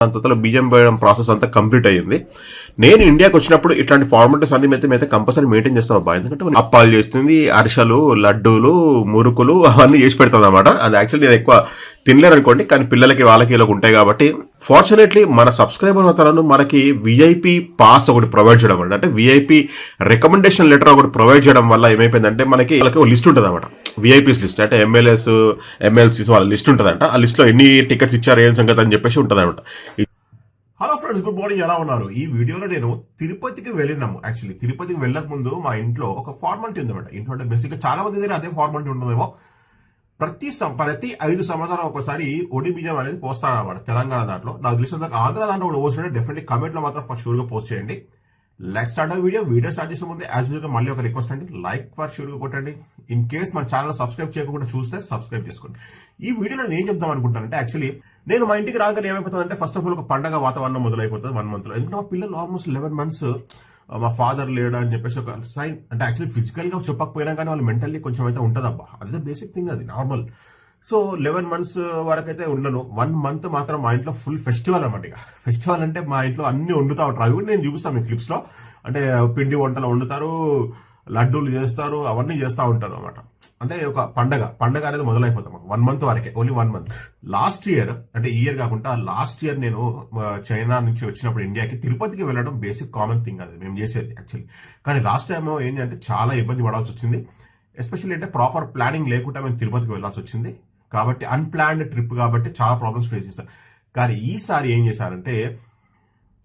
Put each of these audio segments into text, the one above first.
దాని తర్వాత బియ్యం పోయడం ప్రాసెస్ అంతా కంప్లీట్ అయ్యింది. నేను ఇండియాకి వచ్చినప్పుడు ఇట్లాంటి ఫార్మాలిటీస్ అన్ని అయితే కంపల్సరీ మెయింటైన్ చేస్తాం అబ్బా. ఎందుకంటే అప్పాలు చేస్తుంది, అరిసెలు, లడ్డూలు, మురుకులు అవన్నీ చేసి పెడతాను అనమాట. అది యాక్చువల్లీ నేను ఎక్కువ తినలేను అనుకోండి, కానీ పిల్లలకి వాళ్ళకి ఇలా ఉంటాయి కాబట్టి. ఫార్చునేట్లీ మన సబ్స్క్రైబర్ అవుతాను మనకి విఐపి పాస్ ఒకటి ప్రొవైడ్ చేయడం వల్ల, అంటే విఐపి రికమెండేషన్ లెటర్ ఒకటి ప్రొవైడ్ చేయడం వల్ల ఏమైపోయిందంటే మనకి వాళ్ళకి ఒక లిస్ట్ ఉంటుంది అనమాట. విఐపీస్ లిస్ట్ అంటే ఎమ్మెల్యేస్, ఎమ్మెల్సీస్ వాళ్ళ లిస్ట్ ఉంటుందంట. ఆ లిస్ట్లో ఎన్ని టికెట్స్ ఇచ్చారు ఏం సంగతి అని చెప్పేసి ఉంటుంది అనమాట. Hello friends, good morning. ఎలా ఉన్నారు? ఈ వీడియోలో నేను తిరుపతికి వెళ్ళినాము. యాక్చువల్లీ తిరుపతికి వెళ్ళక ముందు మా ఇంట్లో ఒక ఫార్మాలిటీ ఉందన్నమాట. ఇంట్లో అంటే బేసిక్గా చాలా మంది దగ్గర అదే ఫార్మాలిటీ ఉంటుందేమో. ప్రతి 5 సంవత్సరాలు ఒకసారి ఒడి బియ్యం అనేది పోస్తారన్నమాట తెలంగాణ దాంట్లో. నాకు తెలిసిన ఆంధ్ర దాంట్లో కూడా పోస్తుంటే డెఫినెట్లీ కమెంట్లో మాత్రం ఫస్ట్ షూర్గా పోస్ట్ చేయండి. లెట్స్ స్టార్ట్ వీడియో స్టార్ట్ చేసే ముందు యాజ్ యూజువల్గా మళ్ళీ ఒక రిక్వెస్ట్ అండి, లైక్ ఫర్ షూర్గా కొట్టండి. ఇన్ కేస్ మన ఛానల్ సబ్స్క్రైబ్ చేయకుండా చూస్తే సబ్స్క్రైబ్ చేసుకోండి. ఈ వీడియోలో నేను చెప్దాం అనుకుంటానంటే, యాక్చువల్లీ నేను మా ఇంటికి రాగానే ఏమైపోతుందంటే ఫస్ట్ ఆఫ్ ఆల్ ఒక పండగ వాతావరణం మొదలైపోతుంది 1 month లో. ఎందుకంటే మా పిల్లలు ఆల్మోస్ట్ 11 months మా ఫాదర్ లేడా అని చెప్పేసి ఒక సైన్, అంటే యాక్చువల్లీ ఫిజికల్ గా చెప్పకపోయినా కానీ వాళ్ళు మెంటల్లీ కొంచెం అయితే ఉంటుంది అబ్బా. అదే బేసిక్ థింగ్, అది నార్మల్. సో 11 months వరకు అయితే ఉండను. 1 month మాత్రం మా ఇంట్లో ఫుల్ ఫెస్టివల్ అనమాట. ఇక ఫెస్టివల్ అంటే మా ఇంట్లో అన్ని వండుతూ ఉంటారు. అవి కూడా నేను చూపిస్తాను మీ క్లిప్స్ లో. అంటే పిండి వంటలు వండుతారు, లడ్డూలు చేస్తారు, అవన్నీ చేస్తూ ఉంటారు అనమాట. అంటే ఒక పండగ అనేది మొదలైపోతాం 1 month వరకే, ఓన్లీ 1 month. లాస్ట్ ఇయర్, అంటే ఈ ఇయర్ కాకుండా లాస్ట్ ఇయర్ నేను చైనా నుంచి వచ్చినప్పుడు ఇండియాకి తిరుపతికి వెళ్ళడం బేసిక్ కామన్ థింగ్, అది మేము చేసేది యాక్చువల్లీ. కానీ లాస్ట్ టైం ఏంటంటే చాలా ఇబ్బంది పడాల్సి వచ్చింది. ఎస్పెషల్లీ అంటే ప్రాపర్ ప్లానింగ్ లేకుండా మేము తిరుపతికి వెళ్ళాల్సి వచ్చింది. కాబట్టి అన్ప్లాన్డ్ ట్రిప్ కాబట్టి చాలా ప్రాబ్లమ్స్ ఫేస్ చేశారు. కానీ ఈసారి ఏం చేశారంటే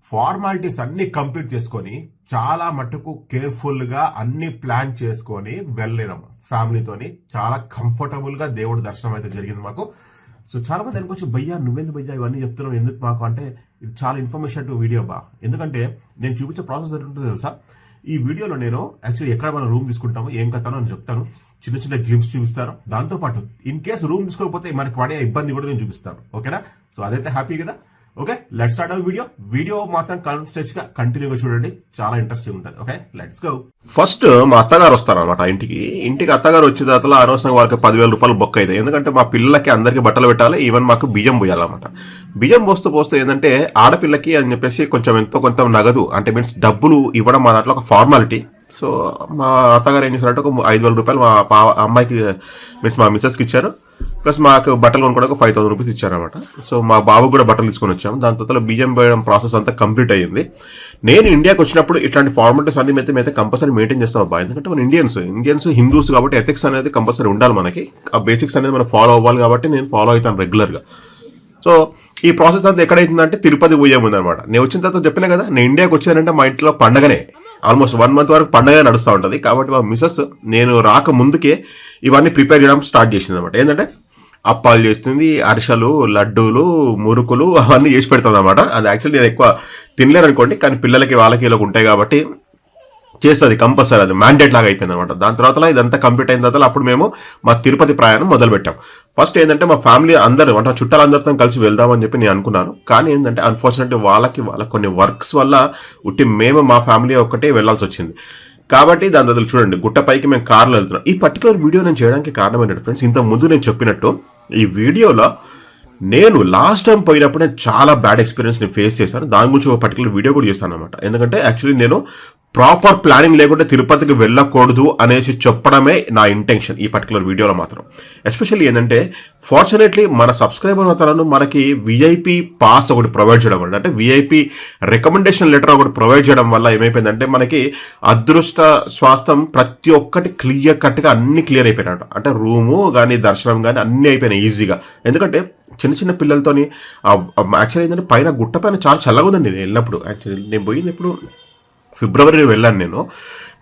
ఫార్మాలిటీస్ అన్ని కంప్లీట్ చేసుకొని చాలా మటుకు కేర్ఫుల్ గా అన్ని ప్లాన్ చేసుకొని వెళ్ళినాం ఫ్యామిలీతోని. చాలా కంఫర్టబుల్ గా దేవుడి దర్శనం అయితే జరిగింది మాకు. సో చాలా మంది అనుకోవచ్చు, భయ్యా నువ్వెందుకు భయ్యా ఇవన్నీ చెప్తున్నావు ఎందుకు మాకు అంటే, ఇది చాలా ఇన్ఫర్మేటివ్ వీడియో బా. ఎందుకంటే నేను చూపించే ప్రాసెస్ ఎట్లుంటుందో తెలుసా? ఈ వీడియోలో నేను యాక్చువల్లీ ఎక్కడ మనం రూమ్ తీసుకుంటాము, ఏం కథనో అని చెప్తాను, చిన్న గ్లిమ్స్ చూపిస్తాను. దాంతోపాటు ఇన్ కేసు రూమ్ తీసుకోకపోతే మనకి పడే ఇబ్బంది కూడా నేను చూపిస్తాను. ఓకేనా? సో అదైతే హ్యాపీ కదా. ఓకే, లెట్స్ స్టార్ట్ వీడియో మాత్రం కన్స్టెంట్ గా కంటిన్యూగా చూడండి, చాలా ఇంట్రెస్టింగ్ ఉంటుంది. Okay, let's go. ఫస్ట్ మా అత్తగారు వస్తారనమాట ఇంటికి అత్తగారు వచ్చే దాంట్లో అనవసరంగా వాళ్ళకి 10,000 రూపాయలు బొక్క అవుతాయి. ఎందుకంటే మా పిల్లలకి అందరికి బట్టలు పెట్టాలి, ఈవెన్ మాకు బియ్యం పోయాలన్నమాట. బియ్యం పోస్తూ ఏంటంటే ఆడపిల్లకి అని చెప్పేసి కొంచెం ఎంతో కొంత నగదు, అంటే మీన్స్ డబ్బులు ఇవ్వడం మా దాంట్లో ఒక ఫార్మాలిటీ. సో మా అత్తగారు ఏం చేశారంటే ఒక 5,000 రూపాయలు మా అమ్మాయికి మీన్స్ మా మిస్సెస్కి ఇచ్చారు. ప్లస్ మాకు బట్టలు కొనుక్కోవడానికి 5,000 రూపీస్ ఇచ్చారనమాట. సో మా బాబు కూడా బట్టలు తీసుకొని వచ్చాము. దాని తర్వాత బియ్యం పోయడం ప్రాసెస్ అంతా కంప్లీట్ అయ్యింది. నేను ఇండియాకి వచ్చినప్పుడు ఇట్లాంటి ఫార్మాలిటీస్ అన్ని అయితే కంపల్సరీ మెయింటైన్ చేస్తాం అబ్బా. ఎందుకంటే మన ఇండియన్స్ హిందూస్ కాబట్టి ఎథిక్స్ అనేది కంపల్సరీ ఉండాలి మనకి. ఆ బేసిక్స్ అనేది మనం ఫాలో అవ్వాలి కాబట్టి నేను ఫాలో అవుతాను రెగ్యులర్గా. సో ఈ ప్రాసెస్ అంతా ఎక్కడైతుందంటే తిరుపతి పోయే ముందు అనమాట. నేను వచ్చిన తర్వాత చెప్పినా కదా, నేను ఇండియాకి వచ్చానంటే మా ఇంట్లో పండగనే ఆల్మోస్ట్ 1 month వరకు పండగ నడుస్తూ ఉంటుంది. కాబట్టి మా మిస్సెస్ నేను రాక ముందుకే ఇవన్నీ ప్రిపేర్ చేయడం స్టార్ట్ చేసింది అనమాట. ఏంటంటే అప్పాలు చేస్తుంది, అరిసెలు, లడ్డూలు, మురుకులు అవన్నీ చేసి పెడతాను అనమాట. అది యాక్చువల్లీ నేను ఎక్కువ తినలేను అనుకోండి, కానీ పిల్లలకి వాళ్ళకి ఇలా ఉంటాయి కాబట్టి చేస్తుంది కంపల్సరీ, అది మ్యాండేట్ లాగా అయిపోయింది అనమాట. దాని తర్వాత ఇదంతా కంప్లీట్ అయిన తర్వాత అప్పుడు మేము మా తిరుపతి ప్రయాణం మొదలు పెట్టాం. ఫస్ట్ ఏంటంటే మా ఫ్యామిలీ అందరూ అంటే చుట్టాలందరితో కలిసి వెళ్దామని చెప్పి నేను అనుకున్నాను. కానీ ఏంటంటే అన్ఫార్చునేట్లీ వాళ్ళ కొన్ని వర్క్స్ వల్ల మేము మా ఫ్యామిలీ ఒక్కటే వెళ్లాల్సి వచ్చింది. కాబట్టి దాని తర్వాత చూడండి, గుట్టపైకి మేము కార్లో వెళ్తున్నాం. ఈ పర్టికులర్ వీడియో నేను చేయడానికి కారణం ఏంటంటే ఫ్రెండ్స్, ఇంత ముందు నేను చెప్పినట్టు ఈ వీడియోలో నేను లాస్ట్ టైం పోయినప్పుడు నేను చాలా బ్యాడ్ ఎక్స్పీరియన్స్ నేను ఫేస్ చేశాను. దాని గురించి ఒక పర్టికులర్ వీడియో కూడా చేశాను అనమాట. ఎందుకంటే యాక్చువల్లీ నేను ప్రాపర్ ప్లానింగ్ లేకుండా తిరుపతికి వెళ్ళకూడదు అనేసి చెప్పడమే నా ఇంటెన్షన్ ఈ పర్టికులర్ వీడియోలో మాత్రం. ఎస్పెషల్లీ ఏంటంటే ఫార్చునేట్లీ మన సబ్స్క్రైబర్ అవుతాను మనకి విఐపి పాస్ ఒకటి ప్రొవైడ్ చేయడం వల్ల, అంటే విఐపి రికమెండేషన్ లెటర్ ఒకటి ప్రొవైడ్ చేయడం వల్ల ఏమైపోయిందంటే మనకి అదృష్ట స్వాస్థం ప్రతి ఒక్కటి క్లియర్ కట్గా అన్ని క్లియర్ అయిపోయినట్టు. అంటే రూము కానీ దర్శనం కానీ అన్నీ అయిపోయినాయి ఈజీగా. ఎందుకంటే చిన్న పిల్లలతోని యాక్చువల్లీ ఏంటంటే పైన గుట్ట పైన చాలా చల్లగా ఉందండి. నేను వెళ్ళినప్పుడు యాక్చువల్లీ నేను పోయింది ఎప్పుడు ఫిబ్రవరిలో వెళ్ళాను నేను.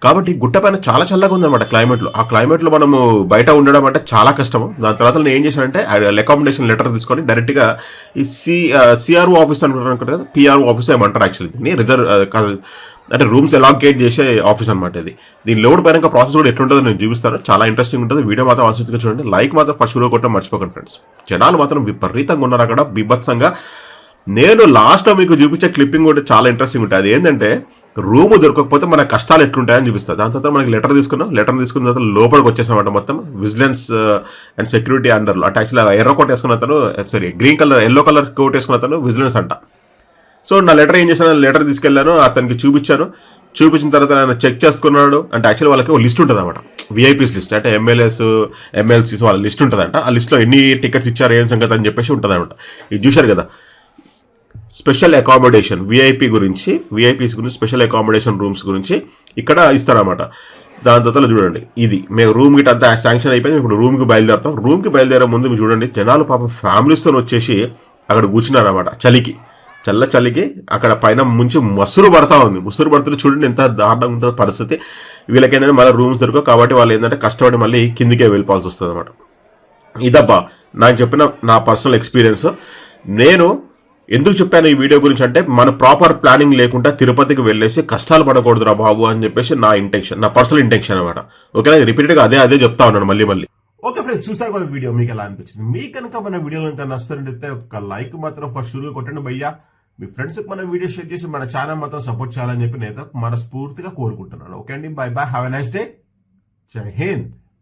కాబట్టి గుట్ట పైన చాలా చల్లగా ఉందన్నమాట క్లైమేట్లో. ఆ క్లైమేట్లో మనము బయట ఉండడం అంటే చాలా కష్టము. దాని తర్వాత నేను ఏం చేశానంటే అకామిడేషన్ లెటర్ తీసుకొని డైరెక్ట్గా ఈ సిఆర్ఓ ఆఫీస్ అనుకుంటాను కదా, పిఆర్ఓ ఆఫీస్ ఏమంటారు యాక్చువల్లీ దీన్ని, రిజర్వ్ అంటే రూమ్స్ అలాకేట్ చేసే ఆఫీస్ అనమాట ఇది. దీని లోడ్ పైన ప్రాసెస్ కూడా ఎట్లుంటుందో నేను చూపిస్తాను. చాలా ఇంట్రెస్టింగ్ ఉంటుంది. వీడియో మాత్రం ఆసక్తిగా చూడండి. లైక్ మాత్రం ఫస్ట్ షూలో కొట్టడం మర్చిపోకండి ఫ్రెండ్స్. జనాలు మాత్రం విపరీతంగా ఉన్నారు అక్కడ, బీభత్సంగా. నేను లాస్ట్ మీకు చూపించే క్లిప్పింగ్ కూడా చాలా ఇంట్రెస్టింగ్ ఉంటుంది. అది ఏంటంటే రూమ్ దొరకకపోతే మన కష్టాలు ఎట్లుంటాయని చూపిస్తుంది. దాని తర్వాత మనకి లెటర్ తీసుకున్న తర్వాత లోపలికి వచ్చేసామంట. మొత్తం విజిలెన్స్ అండ్ సెక్యూరిటీ అండర్లో, అంటే యాక్చువల్లీ ఎర్ర కోట్ వేసుకున్న అతను, sorry green colour yellow colour coat వేసుకున్న అతను విజిలెన్స్ అంట. సో నా లెటర్ ఏం చేశాను, లెటర్ తీసుకెళ్ళాను, అతనికి చూపించిన తర్వాత ఆయన చెక్ చేసుకున్నాడు. అంటే యాక్చువల్లీ వాళ్ళకి ఒక లిస్ట్ ఉంటుంది అనమాట, విఐపీస్ లిస్ట్, అంటే ఎమ్మెల్సీస్ వాళ్ళ లిస్ట్ ఉంటుందంట. ఆ లిస్ట్లో ఎన్ని టికెట్స్ ఇచ్చారు ఏం సంగతి అని చెప్పేసి ఉంటుంది అనమాట. ఇది చూశారు కదా, స్పెషల్ అకామిడేషన్ విఐపీస్ గురించి స్పెషల్ అకామిడేషన్ రూమ్స్ గురించి ఇక్కడ ఇస్తారన్నమాట. దాని తర్వాత చూడండి, ఇది మేము రూమ్ గిట్ అంతా శాంక్షన్ అయిపోయింది, ఇప్పుడు రూమ్కి బయలుదేరుతాం. రూమ్కి బయలుదేరే ముందు మీరు చూడండి, జనాలు పాపం ఫ్యామిలీస్తో వచ్చేసి అక్కడ కూర్చున్నారన్నమాట. చలికి అక్కడ పైన ముంచి ముసురు పడుతుంది. చూడండి ఎంత దారుణంగా ఉంటుంది పరిస్థితి. వీళ్ళకి ఏంటంటే మళ్ళీ రూమ్స్ దొరకవు, కాబట్టి వాళ్ళు ఏంటంటే కష్టపడి మళ్ళీ కిందికే వెళ్ళిపోవాల్సి వస్తుంది అనమాట. ఇదబ్బా నాకు చెప్పిన నా పర్సనల్ ఎక్స్పీరియన్స్. నేను ఎందుకు చెప్పాను ఈ వీడియో గురించి అంటే, మన ప్రాపర్ ప్లానింగ్ లేకుండా తిరుపతికి వెళ్ళేసి కష్టాలు పడకూడదురా బాబు అని చెప్పేసి నా పర్సనల్ ఇంటెన్షన్ అనమాట. ఓకేనా, రిపీటెడ్గా అదే చెప్తా ఉన్నాను మళ్ళీ. ఓకే ఫ్రెండ్స్, చూసారు కదా వీడియో, మీకు ఎలా అనిపించింది? మీకు కనుక మన వీడియోలు కనుక నచ్చినట్లయితే ఒక లైక్ మాత్రం ఫస్ట్ షురుగా కొట్టండి భయ్యా. మీ ఫ్రెండ్స్కి మన వీడియో షేర్ చేసి మన ఛానల్ మాత్రం సపోర్ట్ చేయాలని చెప్పి నేను మనస్ఫూర్తిగా కోరుకుంటున్నాను. ఓకే అండి, by have a nice day, జై హింద్.